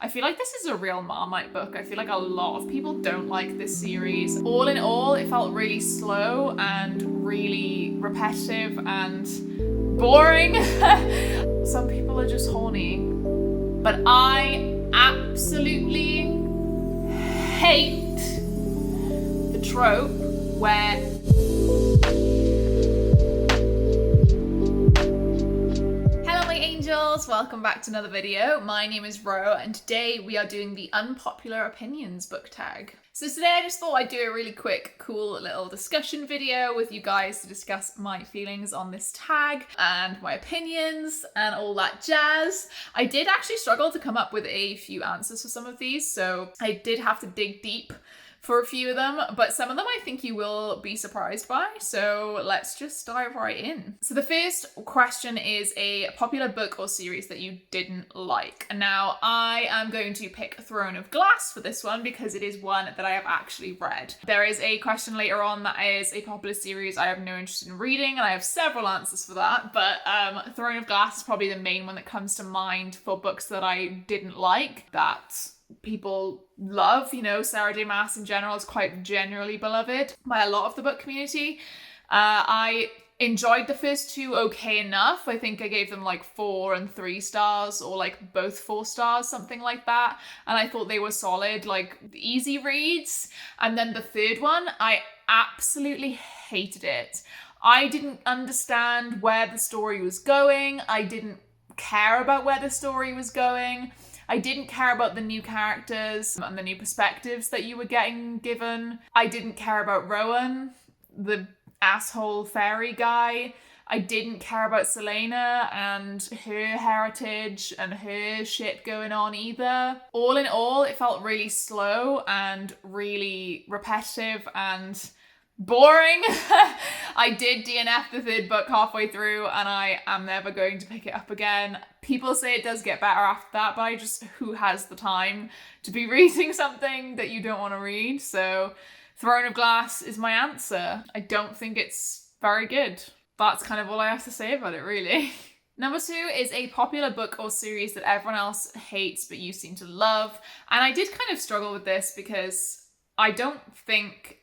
I feel like this is a real Marmite book. I feel like a lot of people don't like this series. All in all, it felt really slow and really repetitive and boring. Some people are just horny, but I absolutely hate the trope where welcome back to another video. My name is Ro and today we are doing the Unpopular Opinions Book Tag. So today I just thought I'd do a really quick, cool little discussion video with you guys to discuss my feelings on this tag and my opinions and all that jazz. I did actually struggle to come up with a few answers for some of these, so I did have to dig deep for a few of them, but some of them I think you will be surprised by, so let's just dive right in. So the first question is a popular book or series that you didn't like. And now I am going to pick Throne of Glass for this one because it is one that I have actually read. There is a question later on that is a popular series I have no interest in reading, and I have several answers for that, but Throne of Glass is probably the main one that comes to mind for books that I didn't like, that people love. You know, Sarah J Maas in general is quite generally beloved by a lot of the book community. I enjoyed the first two okay enough. I think I gave them like 4 and 3 stars, or like both 4 stars, something like that. And I thought they were solid, like easy reads. And then the third one, I absolutely hated it. I didn't understand where the story was going. I didn't care about where the story was going. I didn't care about the new characters and the new perspectives that you were getting given. I didn't care about Rowan, the asshole fairy guy. I didn't care about Selena and her heritage and her shit going on either. All in all, it felt really slow and really repetitive and boring. I did DNF the third book halfway through and I am never going to pick it up again. People say it does get better after that, but who has the time to be reading something that you don't want to read? So Throne of Glass is my answer. I don't think it's very good. That's kind of all I have to say about it, really. Number 2 is a popular book or series that everyone else hates but you seem to love. And I did kind of struggle with this because I don't think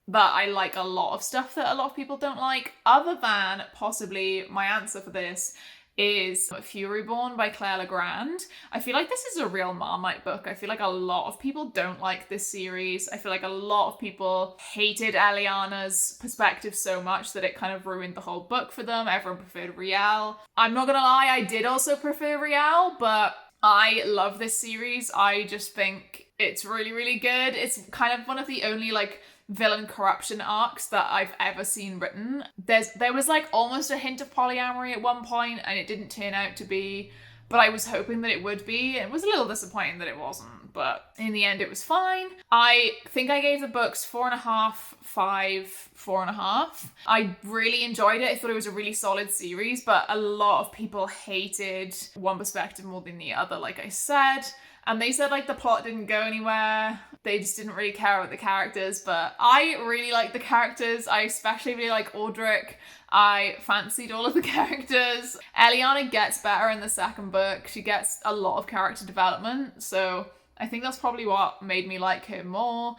that I like a lot of stuff that a lot of people don't like, other than possibly my answer for this is Furyborn by Claire Legrand. I feel like this is a real Marmite book. I feel like a lot of people don't like this series. I feel like a lot of people hated Eliana's perspective so much that it kind of ruined the whole book for them. Everyone preferred Riel. I'm not gonna lie, I did also prefer Riel, but I love this series. I just think it's really, really good. It's kind of one of the only like villain corruption arcs that I've ever seen written. There was like almost a hint of polyamory at one point and it didn't turn out to be, but I was hoping that it would be. It was a little disappointing that it wasn't, but in the end it was fine. I think I gave the books 4.5, 5, 4.5. I really enjoyed it. I thought it was a really solid series, but a lot of people hated one perspective more than the other, like I said. And they said like the plot didn't go anywhere. They just didn't really care about the characters, but I really like the characters. I especially really like Audric. I fancied all of the characters. Eliana gets better in the second book. She gets a lot of character development, so I think that's probably what made me like her more.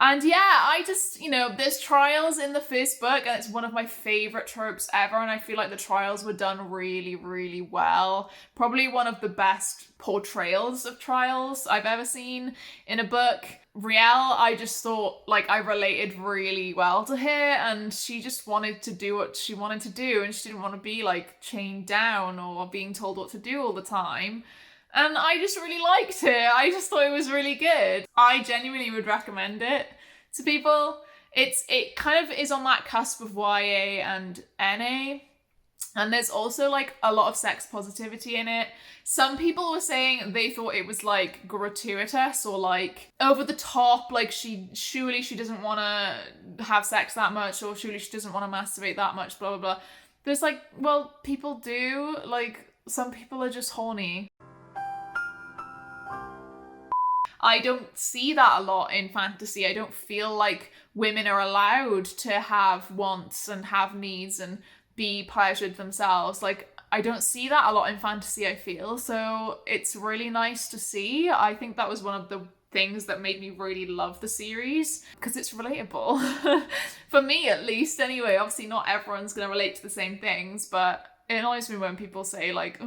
And yeah, I just, there's trials in the first book and it's one of my favorite tropes ever. And I feel like the trials were done really, really well. Probably one of the best portrayals of trials I've ever seen in a book. Riel, I just thought like I related really well to her and she just wanted to do what she wanted to do and she didn't want to be like chained down or being told what to do all the time. And I just really liked her. I just thought it was really good. I genuinely would recommend it to people. It kind of is on that cusp of YA and NA. And there's also like a lot of sex positivity in it. Some people were saying they thought it was like gratuitous or like over the top, like surely she doesn't want to have sex that much, or surely she doesn't want to masturbate that much, blah, blah, blah. But it's like, well, people do. Like, some people are just horny. I don't see that a lot in fantasy. I don't feel like women are allowed to have wants and have needs and be pleasured themselves. Like, I don't see that a lot in fantasy, I feel. So it's really nice to see. I think that was one of the things that made me really love the series, because it's relatable. For me, at least, anyway. Obviously, not everyone's going to relate to the same things, but it annoys me when people say, like,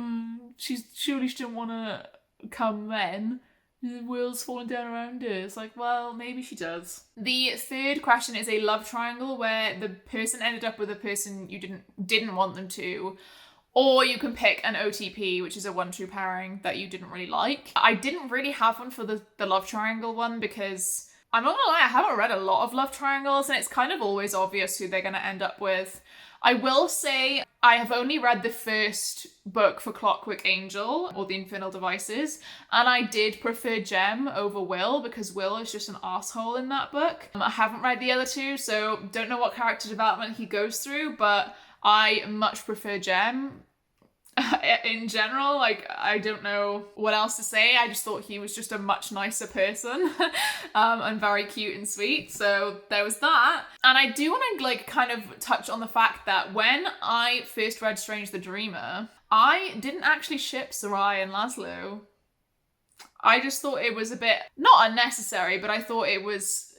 she didn't want to come then. The world's falling down around her. It's like, well, maybe she does. The third question is a love triangle where the person ended up with a person you didn't want them to, or you can pick an OTP, which is a one true pairing that you didn't really like. I didn't really have one for the love triangle one, because I'm not gonna lie, I haven't read a lot of love triangles, and it's kind of always obvious who they're gonna end up with. I will say I have only read the first book for Clockwork Angel, or The Infernal Devices, and I did prefer Jem over Will, because Will is just an asshole in that book. I haven't read the other two, so don't know what character development he goes through, but I much prefer Jem. In general, like, I don't know what else to say. I just thought he was just a much nicer person and very cute and sweet. So there was that. And I do want to like kind of touch on the fact that when I first read Strange the Dreamer, I didn't actually ship Sarai and Laszlo. I just thought it was a bit, not unnecessary, but I thought it was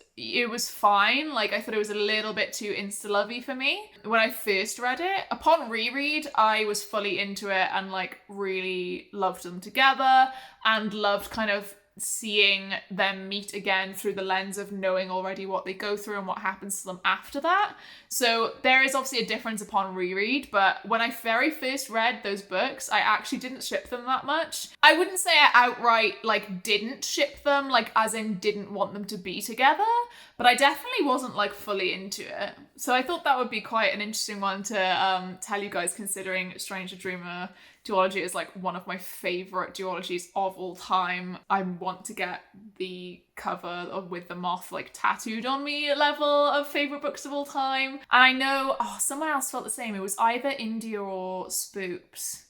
fine. Like, I thought it was a little bit too insta-lovey for me when I first read it. Upon reread, I was fully into it and like really loved them together, and loved kind of seeing them meet again through the lens of knowing already what they go through and what happens to them after that. So there is obviously a difference upon reread, but when I very first read those books, I actually didn't ship them that much. I wouldn't say I outright like didn't ship them, like as in didn't want them to be together, but I definitely wasn't like fully into it. So I thought that would be quite an interesting one to tell you guys, considering Strange the Dreamer duology is like one of my favourite duologies of all time. I want to get the cover of with the moth like tattooed on me level of favourite books of all time. And I know, someone else felt the same. It was either India or Spoops.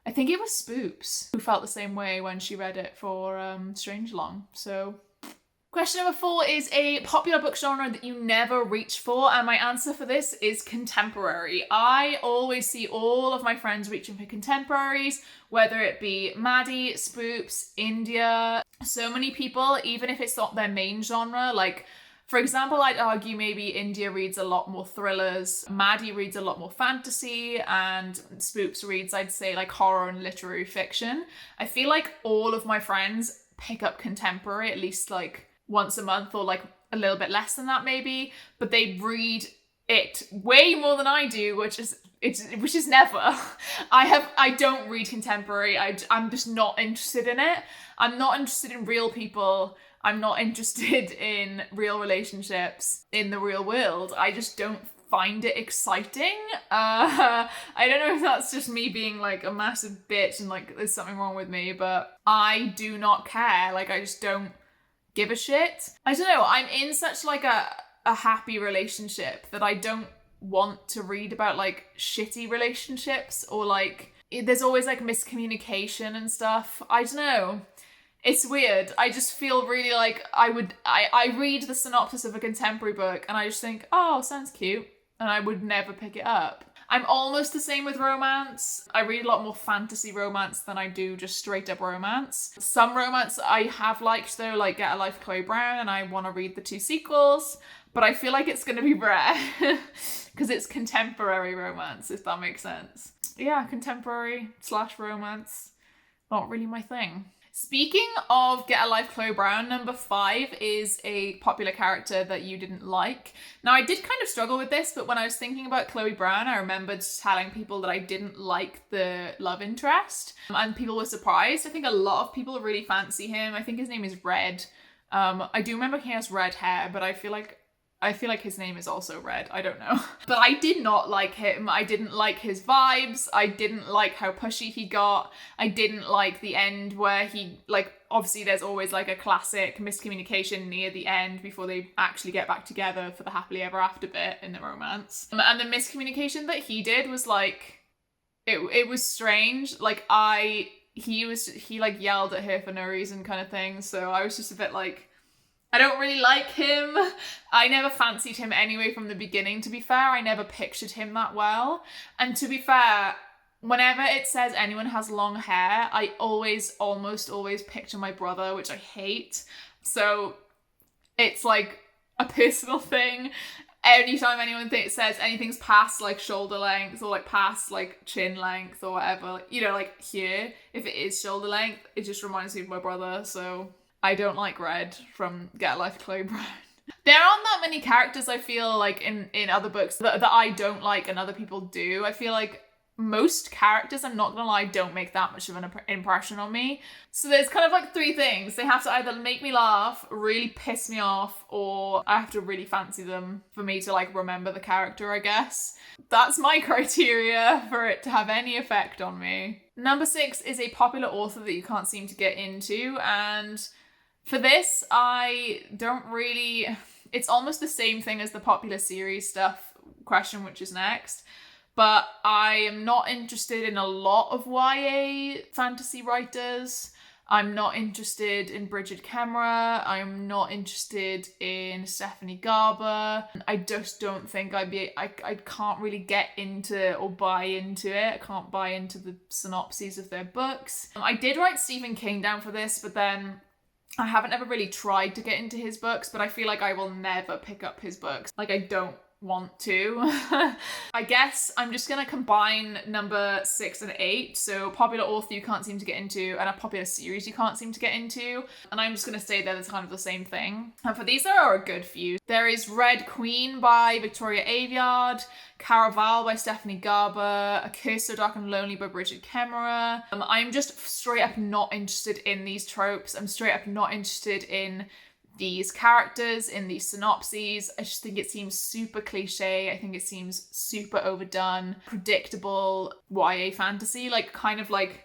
I think it was Spoops who felt the same way when she read it for Strangelong. So question number 4 is a popular book genre that you never reach for, and my answer for this is contemporary. I always see all of my friends reaching for contemporaries, whether it be Maddie, Spoops, India. So many people, even if it's not their main genre, like, for example, I'd argue maybe India reads a lot more thrillers, Maddie reads a lot more fantasy, and Spoops reads, I'd say, like horror and literary fiction. I feel like all of my friends pick up contemporary at least like once a month, or like a little bit less than that maybe, but they read it way more than I do, which is never. I don't read contemporary. I'm just not interested in it. I'm not interested in real people. I'm not interested in real relationships in the real world. I just don't find it exciting. I don't know if that's just me being like a massive bitch and like there's something wrong with me, but I do not care. Like, I just don't give a shit. I don't know, I'm in such like a happy relationship that I don't want to read about like shitty relationships, or like there's always like miscommunication and stuff. I don't know, it's weird. I just feel really like I read the synopsis of a contemporary book and I just think, oh, sounds cute, and I would never pick it up. I'm almost the same with romance. I read a lot more fantasy romance than I do just straight up romance. Some romance I have liked though, like Get a Life Chloe Brown, and I want to read the 2 sequels, but I feel like it's going to be rare because it's contemporary romance, if that makes sense. Yeah, contemporary / romance, not really my thing. Speaking of Get a Life Chloe Brown, number 5 is a popular character that you didn't like. Now, I did kind of struggle with this, but when I was thinking about Chloe Brown, I remembered telling people that I didn't like the love interest, and people were surprised. I think a lot of people really fancy him. I think his name is Red. I do remember he has red hair, but I feel like his name is also Red. I don't know. But I did not like him. I didn't like his vibes. I didn't like how pushy he got. I didn't like the end where he, like, obviously there's always like a classic miscommunication near the end before they actually get back together for the happily ever after bit in the romance. And the miscommunication that he did was like, it was strange. Like he like yelled at her for no reason kind of thing. So I was just a bit like, I don't really like him. I never fancied him anyway from the beginning, to be fair. I never pictured him that well. And to be fair, Whenever it says anyone has long hair, I almost always picture my brother, which I hate. So it's like a personal thing. Anytime anyone says anything's past like shoulder length or like past like chin length or whatever, like, you know, like here, if it is shoulder length, it just reminds me of my brother. So I don't like Red from Get a Life, Chloe Brown. There aren't that many characters I feel like in other books that I don't like and other people do. I feel like most characters, I'm not gonna lie, don't make that much of an impression on me. So there's kind of like three things. They have to either make me laugh, really piss me off, or I have to really fancy them for me to like remember the character, I guess. That's my criteria for it to have any effect on me. Number 6 is a popular author that you can't seem to get into, and for this, I don't really... It's almost the same thing as the popular series stuff question, which is next. But I am not interested in a lot of YA fantasy writers. I'm not interested in Bridget Kemmerer. I'm not interested in Stephanie Garber. I just don't think I can't really get into or buy into it. I can't buy into the synopses of their books. I did write Stephen King down for this, but then I haven't ever really tried to get into his books, but I feel like I will never pick up his books. Like, I don't want to. I guess I'm just gonna combine number 6 and 8, so popular author you can't seem to get into and a popular series you can't seem to get into, and I'm just gonna say they're kind of the same thing. And for these, there are a good few. There is Red Queen by Victoria Aveyard, Caraval by Stephanie Garber, A Curse So Dark and Lonely by Bridget Kemmerer. I'm just straight up not interested in these tropes. I'm straight up not interested in these characters, in these synopses. I just think it seems super cliche. I think it seems super overdone, predictable YA fantasy, like kind of like,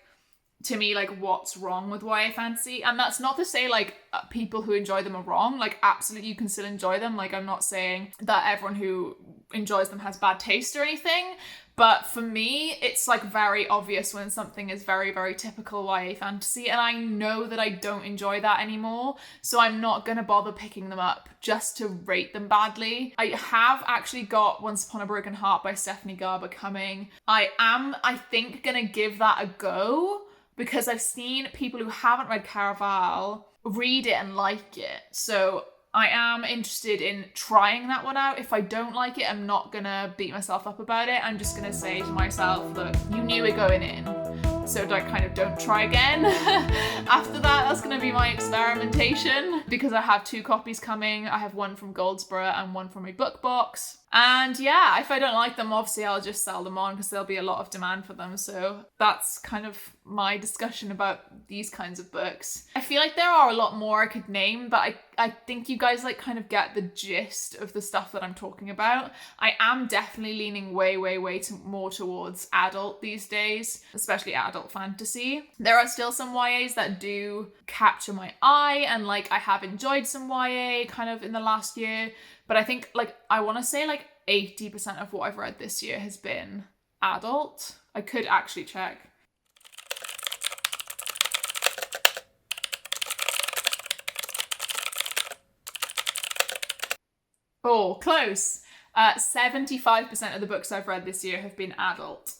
to me, like, what's wrong with YA fantasy? And that's not to say like people who enjoy them are wrong. Like, absolutely you can still enjoy them. Like, I'm not saying that everyone who enjoys them has bad taste or anything, but for me it's like very obvious when something is very, very typical YA fantasy, and I know that I don't enjoy that anymore, so I'm not gonna bother picking them up just to rate them badly. I have actually got Once Upon a Broken Heart by Stephanie Garber coming. I think gonna give that a go, because I've seen people who haven't read Caraval read it and like it. So I am interested in trying that one out. If I don't like it, I'm not gonna beat myself up about it. I'm just gonna say to myself, look, you knew it going in, so don't try again. After that's gonna be my experimentation, because I have 2 copies coming. I have one from Goldsboro and one from my book box. And yeah, if I don't like them, obviously I'll just sell them on, because there'll be a lot of demand for them. So that's kind of my discussion about these kinds of books. I feel like there are a lot more I could name, but I think you guys like kind of get the gist of the stuff that I'm talking about. I am definitely leaning way more towards adult these days, especially adult fantasy. There are still some YAs that do capture my eye, and like I have enjoyed some YA kind of in the last year. But I think, like, I want to say, like, 80% of what I've read this year has been adult. I could actually check. Oh, close. 75% of the books I've read this year have been adult.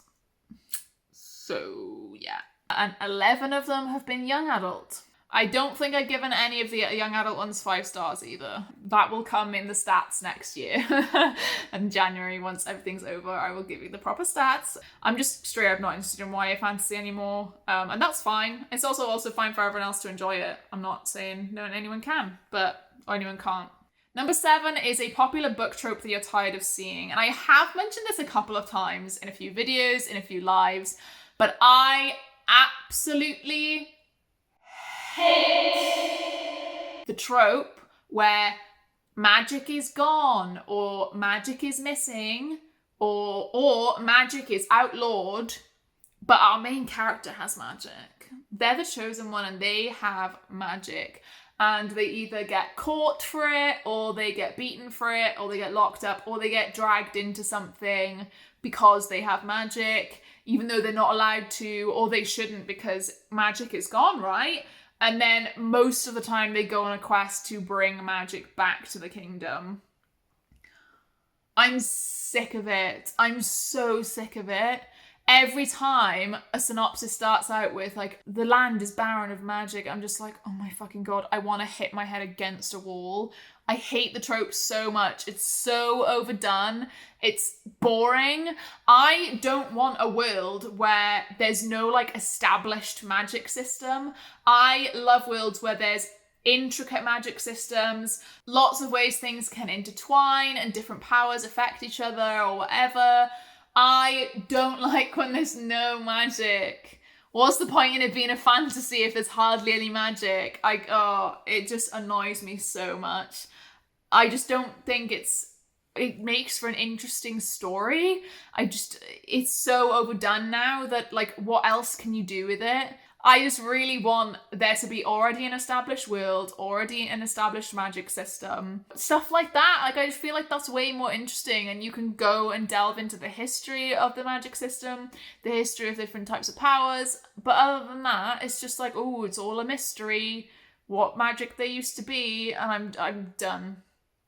So, yeah. And 11 of them have been young adult. I don't think I've given any of the young adult ones 5 stars either. That will come in the stats next year. In January, once everything's over, I will give you the proper stats. I'm just straight up not interested in YA fantasy anymore. And that's fine. It's also fine for everyone else to enjoy it. I'm not saying no anyone can, or anyone can't. Number 7 is a popular book trope that you're tired of seeing. And I have mentioned this a couple of times in a few videos, in a few lives, but I absolutely hate the trope where magic is gone, or magic is missing, or magic is outlawed, but our main character has magic. They're the chosen one and they have magic, and they either get caught for it, or they get beaten for it, or they get locked up, or they get dragged into something because they have magic, even though they're not allowed to, or they shouldn't because magic is gone, right? And then most of the time they go on a quest to bring magic back to the kingdom. I'm sick of it. I'm so sick of it. every time a synopsis starts out with like, the land is barren of magic, I'm just like, oh my fucking God, I want to hit my head against a wall. I hate the tropes so much. It's so overdone. It's boring. I don't want a world where there's no like established magic system. I love worlds where there's intricate magic systems, lots of ways things can intertwine and different powers affect each other or whatever. I don't like when there's no magic. What's the point in it being a fantasy if there's hardly any magic? It just annoys me so much. I just don't think it makes for an interesting story. It's so overdone now that like, what else can you do with it? I just really want there to be already an established world, already an established magic system. Stuff like that. Like, I just feel like that's way more interesting, and you can go and delve into the history of the magic system, the history of different types of powers. But other than that, it's just like, oh, it's all a mystery. What magic there used to be, and I'm done.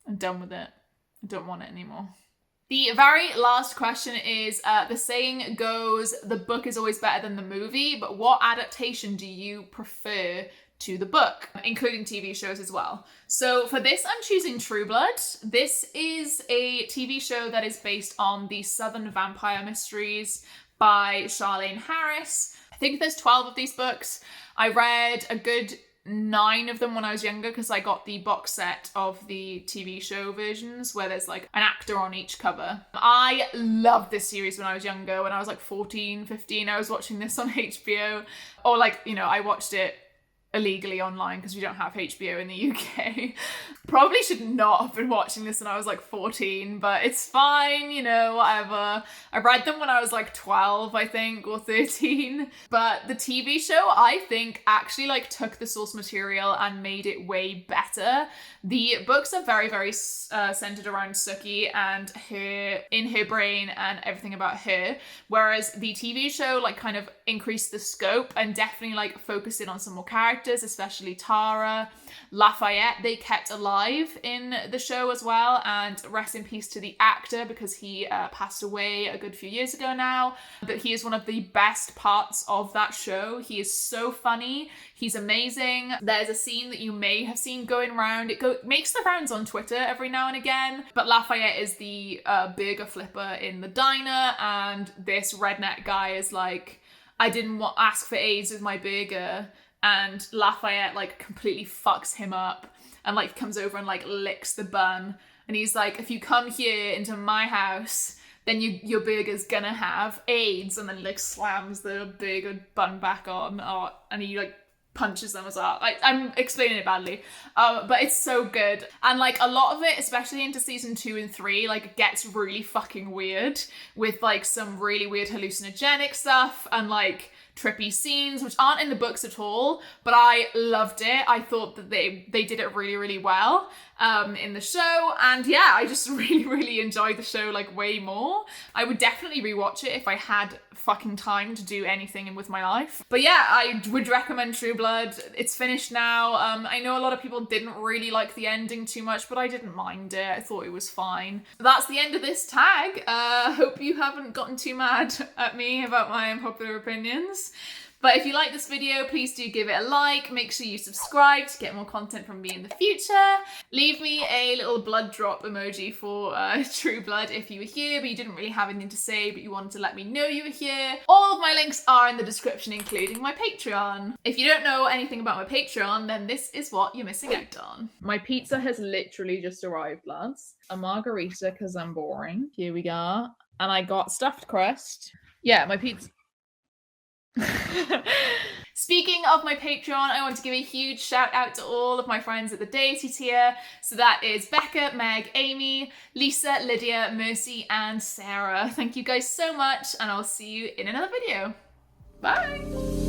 I'm done with it. I don't want it anymore. The very last question is, the saying goes, the book is always better than the movie, but what adaptation do you prefer to the book, including TV shows as well? So for this, I'm choosing True Blood. This is a TV show that is based on the Southern Vampire Mysteries by Charlaine Harris. I think there's 12 of these books. I read a good 9 of them when I was younger because I got the box set of the TV show versions where there's like an actor on each cover. I loved this series when I was younger. When I was like 14, 15, I was watching this on HBO, or like, you know, I watched it illegally online because we don't have HBO in the UK. Probably should not have been watching this when I was like 14, but it's fine, you know, whatever. I read them when I was like 12, I think, or 13. But the TV show, I think, actually like took the source material and made it way better. The books are very, very centered around Sookie and her, in her brain and everything about her. Whereas the TV show like kind of increased the scope and definitely like focused in on some more characters, especially Tara. Lafayette they kept alive in the show as well, and rest in peace to the actor because he passed away a good few years ago now, but he is one of the best parts of that show. He is so funny, he's amazing. There's a scene that you may have seen going around, it makes the rounds on Twitter every now and again, but Lafayette is the burger flipper in the diner, and this redneck guy is like, I didn't ask for AIDS with my burger, and Lafayette like completely fucks him up and like comes over and like licks the bun, and he's like, if you come here into my house, then your burger's gonna have AIDS, and then he like slams the burger bun back on, and he like punches them as well. Like, I'm explaining it badly, but it's so good. And like a lot of it, especially into season 2 and 3, like gets really fucking weird with like some really weird hallucinogenic stuff and like trippy scenes, which aren't in the books at all, but I loved it. I thought that they did it really, really well in the show, and yeah, I just really, really enjoyed the show like way more. I would definitely rewatch it if I had fucking time to do anything with my life. But yeah, I would recommend True Blood. It's finished now. I know a lot of people didn't really like the ending too much, but I didn't mind it. I thought it was fine. That's the end of this tag. Hope you haven't gotten too mad at me about my unpopular opinions. But if you like this video, please do give it a like. Make sure you subscribe to get more content from me in the future. Leave me a little blood drop emoji for True Blood if you were here, but you didn't really have anything to say, but you wanted to let me know you were here. All of my links are in the description, including my Patreon. If you don't know anything about my Patreon, then this is what you're missing out on. My pizza has literally just arrived, lads. A margarita, because I'm boring. Here we go. And I got stuffed crust. Yeah, my pizza... Speaking of my Patreon, I want to give a huge shout out to all of my friends at the deity tier. So that is Becca, Meg, Amy, Lisa, Lydia, Mercy, and Sarah. Thank you guys so much, and I'll see you in another video. Bye!